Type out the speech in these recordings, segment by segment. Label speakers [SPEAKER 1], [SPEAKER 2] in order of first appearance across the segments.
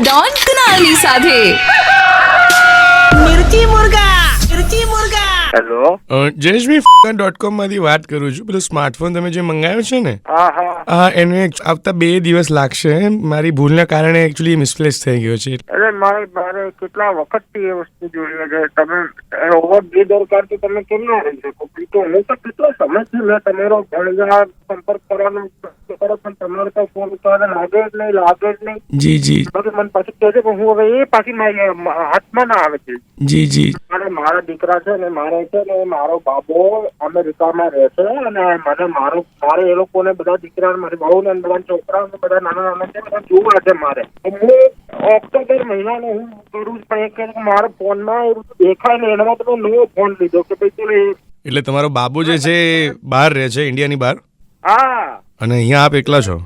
[SPEAKER 1] Don કુનાલની સાથે
[SPEAKER 2] મિર્ચી મુર્ગા
[SPEAKER 3] hello.
[SPEAKER 4] Jayeshbhai .com માંથી વાત કરું છું. પેલો સ્માર્ટફોન તમે જે મંગાવ્યો છે ને,
[SPEAKER 3] હા
[SPEAKER 4] એને આવતા 2 દિવસ લાગશે. મારી ભૂલના કારણે એકચ્યુઅલી મિસપ્લેસ થઈ ગયો છે.
[SPEAKER 3] અરે મારે કેટલા વખતથી એ વસ્તુ જોઈએ છે. તમે ઓવર બેદરકાર તો તમે કેમ ના રહી શકો? તો હું તો કેટલો સમયથી મેં તમારો ભણવા સંપર્ક કરવાનો પ્રયત્ન કરો, પણ તમારો તો ફોન ઉઠાવવા લાગે જ નહીં.
[SPEAKER 4] જી જી
[SPEAKER 3] પછી મને પાછું કહે છે કે હું હવે એ પાછી મારી હાથમાં ના આવે છે.
[SPEAKER 4] જી
[SPEAKER 3] અને મારા દીકરા છે ને મારો બાબો અમેરિકામાં રહે છે, અને મારે એ લોકોને બધા દીકરા, મારી બહુ ને બધા છોકરા બધા નાના છે, બધા જોવા છે મારે. હું ઓક્ટોબર મહિનાનો હું કરું છું, પણ એક મારા ફોનમાં એવું દેખાય ને એનામાં તો મેં નવો ફોન લીધો કે ભાઈ
[SPEAKER 4] એટલે તમારો બાબુ જે છે બહાર રહે છે, ઇન્ડિયાની બહાર,
[SPEAKER 3] હા,
[SPEAKER 4] અને અહીંયા આપ એકલા છો?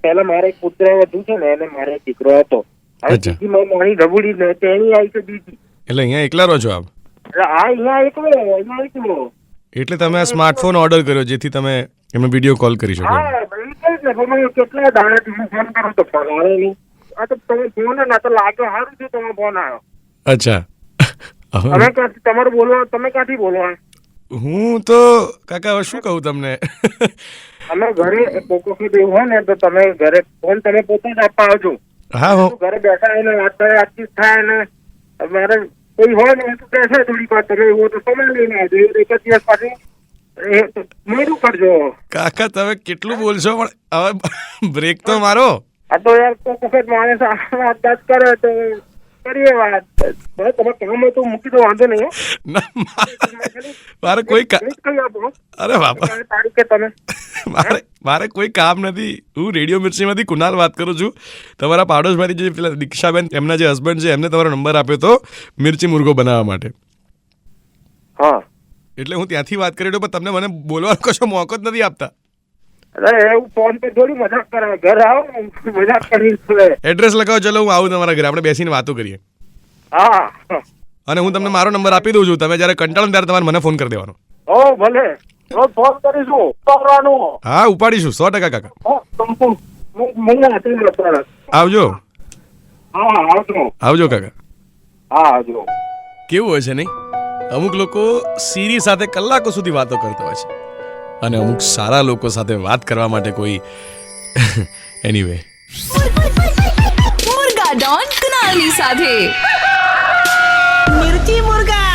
[SPEAKER 3] પેલા મારે એક પુત્ર વધુ છે ને, એને મારે એક દીકરો હતો. મારી રબુડી ને તેની આવી છે દીદી.
[SPEAKER 4] એટલે અહીંયા એકલા રહો છો આપ?
[SPEAKER 3] એકલો.
[SPEAKER 4] એટલે તમે આ સ્માર્ટફોન ઓર્ડર કર્યો જેથી તમે એમને વિડીયો કોલ કરી શકો?
[SPEAKER 3] કેટલા દાડાથી હું ફોન કરું તો ફોન આવે નહીં. આ તો તમે ફોન ના તો લાગે સારું છે તમે ફોન આવ્યો.
[SPEAKER 4] અચ્છા.
[SPEAKER 3] તમે તમારું બોલવા, તમે ક્યાંથી બોલવા?
[SPEAKER 4] હું તો કાકા હવે શું કહું તમને.
[SPEAKER 3] અમે ઘરે કોકો એવું હોય ને તો તમે ઘરે ફોન તમે પોતે જ આપવા આવજો.
[SPEAKER 4] હા,
[SPEAKER 3] ઘરે બેઠા એને વાતચીત થાય ને મારે કોઈ હોય ને તો બેસે થોડીક વાર, તમે એવું તો સમય લઈને આવજો. એક જ દિવસ પાછી મેળું કરજો.
[SPEAKER 4] કાકા તમે કેટલું બોલશો, પણ હવે બ્રેક તો મારો.
[SPEAKER 3] આ તો યાર કોક વખત માણસ વાત કરે તો કરીએ વાત. તમે કામ હોય તો મૂકી દો, વાંધો નહીં.
[SPEAKER 4] મારે કોઈ
[SPEAKER 3] આપો.
[SPEAKER 4] અરે બાપા,
[SPEAKER 3] તારીખે તમે
[SPEAKER 4] મારે કોઈ કામ નથી. હું રેડિયો મિર્ચીમાંથી કુનાલ વાત કરું છું. તમારા પાડોશમાંથી જે પેલા દીક્ષાબેન, એમના જે હસબન્ડ છે, એમને તમારો નંબર આપ્યો તો મિર્ચી મુર્ગો બનાવવા માટે.
[SPEAKER 3] હા,
[SPEAKER 4] એટલે હું ત્યાંથી વાત કરી રહ્યો, પણ તમને મને બોલવાનો કશો મોકો જ નથી આપતા.
[SPEAKER 3] અરે એવું ફોન પર થોડી મજાક કરે. ઘરે આવો, મજાક કરી.
[SPEAKER 4] એડ્રેસ લખાવો, ચલો હું આવું તમારા ઘરે, આપણે બેસીને વાતો કરીએ.
[SPEAKER 3] હા,
[SPEAKER 4] અને હું તમને મારો નંબર આપી દઉં છું. તમે જ્યારે કંટાળો ત્યારે તમારે મને ફોન કરી દેવાનો.
[SPEAKER 3] ઓ ભલે, ફોન કરીશું.
[SPEAKER 4] હા, ઉપાડીશું 100% કાકા. આવજો. આવજો કાકા.
[SPEAKER 3] હા, આવજો.
[SPEAKER 4] કેવું હોય છે નહીં, અમુક લોકો સીરી સાથે કલાકો સુધી વાતો કરતા હોય છે, અને અમુક સારા લોકો સાથે વાત કરવા માટે કોઈ એનીવે.
[SPEAKER 1] મુર્ગા ડોન કુનાલની સાથે
[SPEAKER 2] મિર્ચી મુર્ગા